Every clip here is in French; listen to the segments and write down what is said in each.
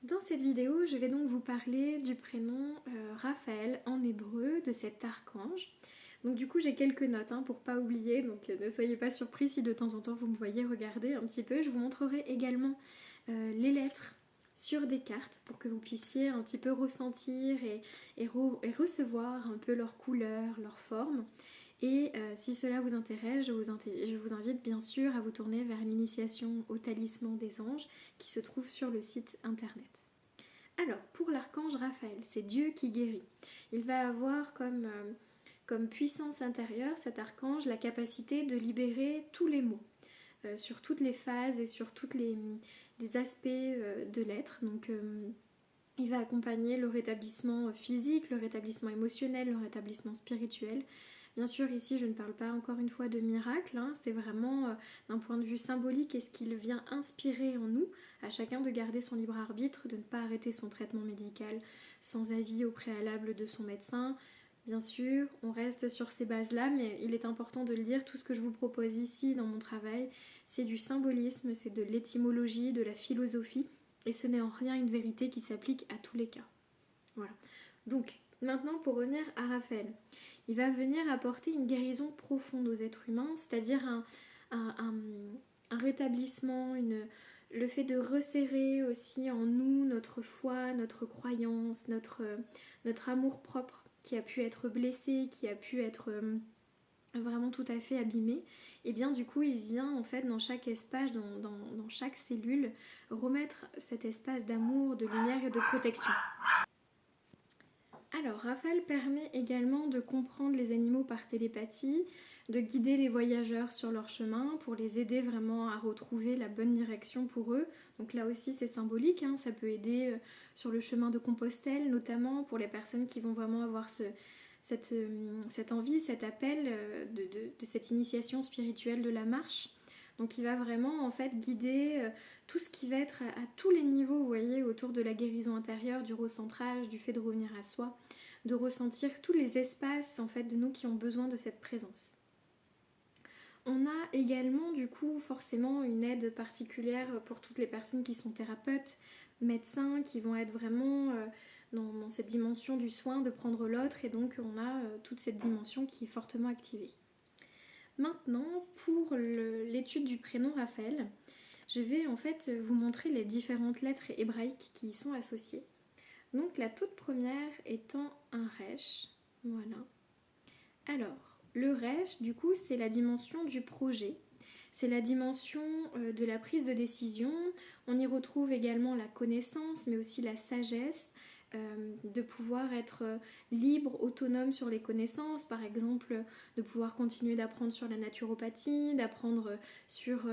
Dans cette vidéo, je vais donc vous parler du prénom Raphaël en hébreu, de cet archange. Donc du coup, j'ai quelques notes pour pas oublier, donc ne soyez pas surpris si de temps en temps vous me voyez regarder un petit peu. Je vous montrerai également les lettres sur des cartes pour que vous puissiez un petit peu ressentir et recevoir un peu leur couleur, leur forme. Et si cela vous intéresse, je vous invite bien sûr à vous tourner vers l'initiation au talisman des anges qui se trouve sur le site internet. Alors, pour l'archange Raphaël, c'est Dieu qui guérit. Il va avoir comme puissance intérieure, cet archange, la capacité de libérer tous les maux, sur toutes les phases et sur tous les aspects de l'être. Donc, il va accompagner le rétablissement physique, le rétablissement émotionnel, le rétablissement spirituel. Bien sûr, ici, je ne parle pas encore une fois de miracle, c'est vraiment d'un point de vue symbolique et ce qu'il vient inspirer en nous, à chacun de garder son libre arbitre, de ne pas arrêter son traitement médical sans avis au préalable de son médecin. Bien sûr, on reste sur ces bases-là, mais il est important de le dire, tout ce que je vous propose ici dans mon travail, c'est du symbolisme, c'est de l'étymologie, de la philosophie, et ce n'est en rien une vérité qui s'applique à tous les cas. Voilà. Donc, maintenant pour revenir à Raphaël, il va venir apporter une guérison profonde aux êtres humains, c'est-à-dire un rétablissement, le fait de resserrer aussi en nous notre foi, notre croyance, notre amour propre qui a pu être blessé, qui a pu être vraiment tout à fait abîmé, et bien du coup il vient en fait dans chaque espace, dans chaque cellule, remettre cet espace d'amour, de lumière et de protection. Alors, Raphaël permet également de comprendre les animaux par télépathie, de guider les voyageurs sur leur chemin pour les aider vraiment à retrouver la bonne direction pour eux. Donc là aussi c'est symbolique, ça peut aider sur le chemin de Compostelle, notamment pour les personnes qui vont vraiment avoir cette envie, cet appel de cette initiation spirituelle de la marche. Donc il va vraiment en fait guider tout ce qui va être à tous les niveaux, vous voyez, autour de la guérison intérieure, du recentrage, du fait de revenir à soi, de ressentir tous les espaces en fait de nous qui ont besoin de cette présence. On a également du coup forcément une aide particulière pour toutes les personnes qui sont thérapeutes, médecins, qui vont être vraiment dans cette dimension du soin, de prendre l'autre, et donc on a toute cette dimension qui est fortement activée. Maintenant, pour l'étude du prénom Raphaël, je vais en fait vous montrer les différentes lettres hébraïques qui y sont associées. Donc la toute première étant un resh, voilà. Alors, le resh, du coup, c'est la dimension du projet, c'est la dimension de la prise de décision. On y retrouve également la connaissance, mais aussi la sagesse, de pouvoir être libre, autonome sur les connaissances, par exemple de pouvoir continuer d'apprendre sur la naturopathie, d'apprendre sur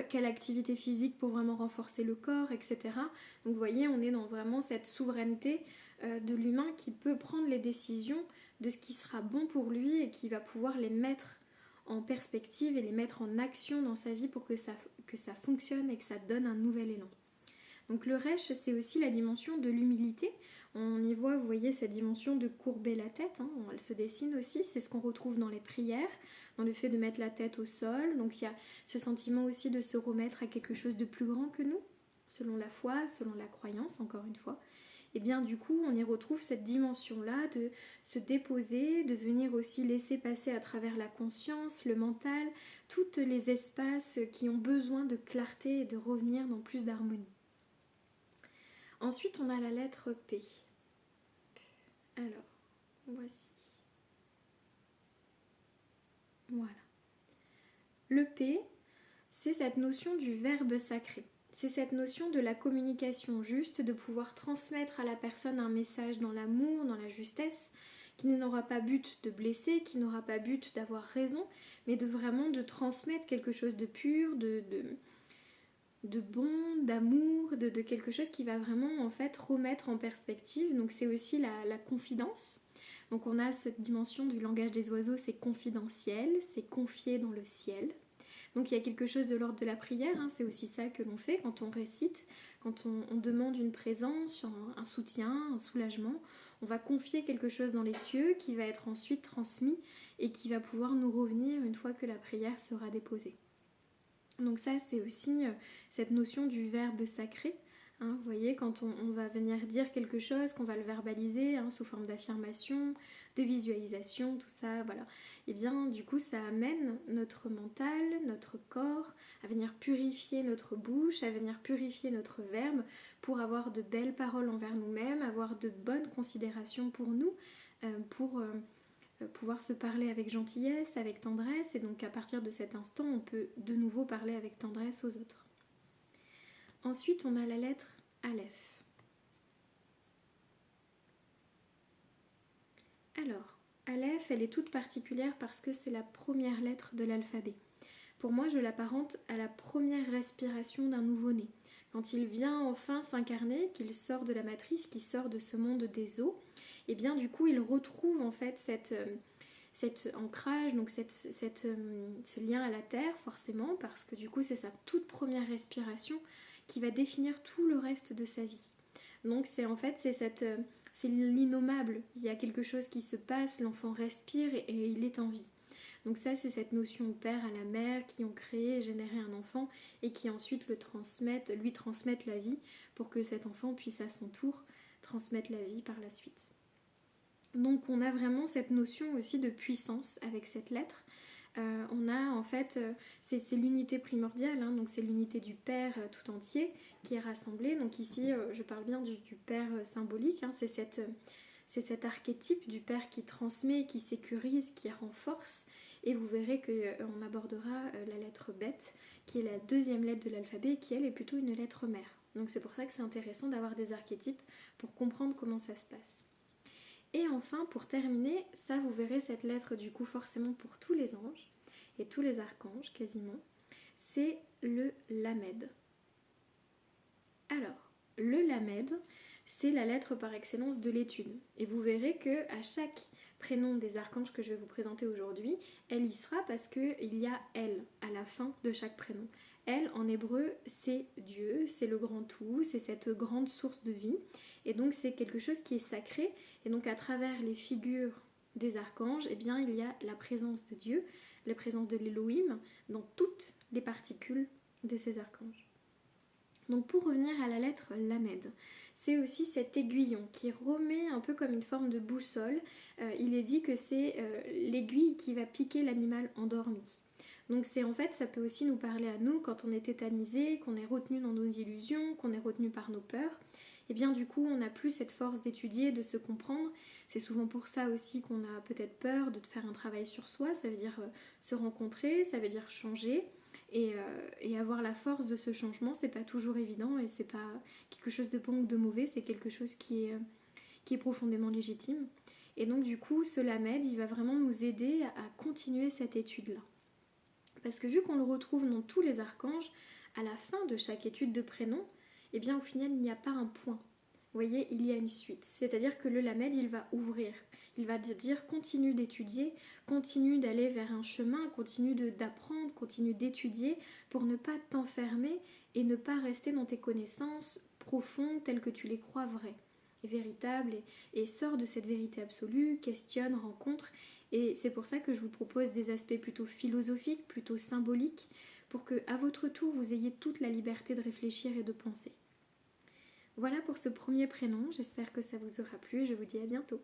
quelle activité physique pour vraiment renforcer le corps, etc. Donc vous voyez, on est dans vraiment cette souveraineté de l'humain qui peut prendre les décisions de ce qui sera bon pour lui et qui va pouvoir les mettre en perspective et les mettre en action dans sa vie pour que ça fonctionne et que ça donne un nouvel élan. Donc le resh, c'est aussi la dimension de l'humilité. On y voit, vous voyez, cette dimension de courber la tête, elle se dessine aussi, c'est ce qu'on retrouve dans les prières, dans le fait de mettre la tête au sol. Donc il y a ce sentiment aussi de se remettre à quelque chose de plus grand que nous, selon la foi, selon la croyance, encore une fois. Et bien du coup, on y retrouve cette dimension-là de se déposer, de venir aussi laisser passer à travers la conscience, le mental, tous les espaces qui ont besoin de clarté et de revenir dans plus d'harmonie. Ensuite, on a la lettre P. Alors, voici. Voilà. Le P, c'est cette notion du verbe sacré. C'est cette notion de la communication juste, de pouvoir transmettre à la personne un message dans l'amour, dans la justesse, qui n'aura pas but de blesser, qui n'aura pas but d'avoir raison, mais de vraiment de transmettre quelque chose de pur, de bon, d'amour, de quelque chose qui va vraiment en fait remettre en perspective. Donc c'est aussi la confidence. Donc on a cette dimension du langage des oiseaux, c'est confidentiel, c'est confié dans le ciel. Donc il y a quelque chose de l'ordre de la prière, c'est aussi ça que l'on fait quand on récite, quand on demande une présence, un soutien, un soulagement. On va confier quelque chose dans les cieux qui va être ensuite transmis et qui va pouvoir nous revenir une fois que la prière sera déposée. Donc ça, c'est aussi cette notion du verbe sacré, Hein, vous voyez, quand on va venir dire quelque chose, qu'on va le verbaliser sous forme d'affirmation, de visualisation, tout ça, voilà. Et bien, du coup, ça amène notre mental, notre corps à venir purifier notre bouche, à venir purifier notre verbe pour avoir de belles paroles envers nous-mêmes, avoir de bonnes considérations pour nous, pour pouvoir se parler avec gentillesse, avec tendresse. Et donc, à partir de cet instant, on peut de nouveau parler avec tendresse aux autres. Ensuite, on a la lettre Aleph. Alors, Aleph, elle est toute particulière parce que c'est la première lettre de l'alphabet. Pour moi, je l'apparente à la première respiration d'un nouveau-né. Quand il vient enfin s'incarner, qu'il sort de la matrice, qu'il sort de ce monde des os, et bien du coup, il retrouve en fait cet ancrage, donc ce lien à la terre, forcément, parce que du coup, c'est sa toute première respiration qui va définir tout le reste de sa vie. Donc c'est l'innommable. Il y a quelque chose qui se passe, l'enfant respire et il est en vie. Donc ça, c'est cette notion au père, à la mère qui ont créé et généré un enfant et qui ensuite lui transmettent la vie pour que cet enfant puisse à son tour transmettre la vie par la suite. Donc on a vraiment cette notion aussi de puissance avec cette lettre. On a en fait, c'est l'unité primordiale, donc c'est l'unité du Père tout entier qui est rassemblée. Donc ici, je parle bien du Père symbolique, c'est cet archétype du Père qui transmet, qui sécurise, qui renforce. Et vous verrez qu'on abordera la lettre bête, qui est la deuxième lettre de l'alphabet, qui elle est plutôt une lettre mère. Donc c'est pour ça que c'est intéressant d'avoir des archétypes pour comprendre comment ça se passe. Et enfin, pour terminer, ça vous verrez cette lettre du coup forcément pour tous les anges et tous les archanges quasiment, c'est le Lamed. Alors, le Lamed, c'est la lettre par excellence de l'étude. Et vous verrez que à chaque prénom des archanges que je vais vous présenter aujourd'hui, elle y sera parce qu'il y a elle à la fin de chaque prénom. Elle, en hébreu, c'est Dieu, c'est le grand tout, c'est cette grande source de vie. Et donc c'est quelque chose qui est sacré. Et donc à travers les figures des archanges, eh bien, il y a la présence de Dieu, la présence de l'Élohim dans toutes les particules de ces archanges. Donc pour revenir à la lettre Lamed, c'est aussi cet aiguillon qui remet un peu comme une forme de boussole. Il est dit que c'est l'aiguille qui va piquer l'animal endormi. Donc c'est en fait, ça peut aussi nous parler à nous quand on est tétanisé, qu'on est retenu dans nos illusions, qu'on est retenu par nos peurs. Et bien du coup, on n'a plus cette force d'étudier, de se comprendre. C'est souvent pour ça aussi qu'on a peut-être peur de faire un travail sur soi. Ça veut dire se rencontrer, ça veut dire changer. Et avoir la force de ce changement, c'est pas toujours évident et c'est pas quelque chose de bon ou de mauvais, c'est quelque chose qui est profondément légitime. Et donc du coup, ce Lamed, il va vraiment nous aider à continuer cette étude-là. Parce que vu qu'on le retrouve dans tous les archanges, à la fin de chaque étude de prénom, eh bien au final il n'y a pas un point. Vous voyez, il y a une suite. C'est-à-dire que le Lamed, il va ouvrir. Il va te dire continue d'étudier, continue d'aller vers un chemin, continue d'apprendre, continue d'étudier pour ne pas t'enfermer et ne pas rester dans tes connaissances profondes telles que tu les crois vraies et véritables. Et sors de cette vérité absolue, questionne, rencontre. Et c'est pour ça que je vous propose des aspects plutôt philosophiques, plutôt symboliques, pour que à votre tour vous ayez toute la liberté de réfléchir et de penser. Voilà pour ce premier prénom, j'espère que ça vous aura plu et je vous dis à bientôt.